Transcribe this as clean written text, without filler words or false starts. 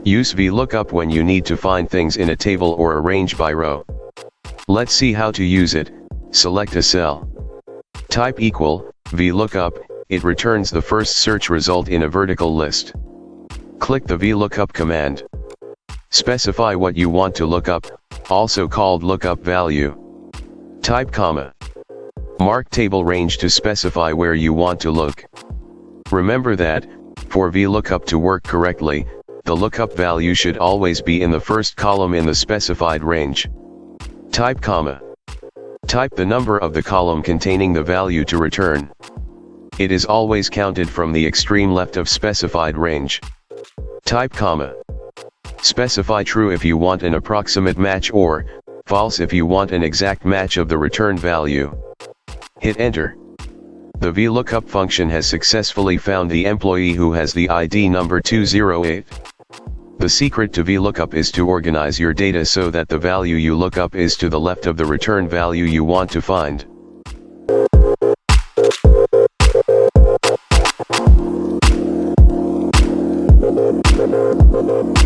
Use VLOOKUP when you need to find things in a table or arrange by row. Let's see how to use it. Select a cell. Type equal, VLOOKUP, it returns the first search result in a vertical list. Click the VLOOKUP command. Specify what you want to look up, also called lookup value. Type comma. Mark table range to specify where you want to look. Remember that, for VLOOKUP to work correctly, the lookup value should always be in the first column in the specified range. Type comma. Type the number of the column containing the value to return. It is always counted from the extreme left of specified range. Type comma. Specify true if you want an approximate match or false if you want an exact match of the return value. Hit enter. The VLOOKUP function has successfully found the employee who has the ID number 208. The secret to VLOOKUP is to organize your data so that the value you look up is to the left of the return value you want to find.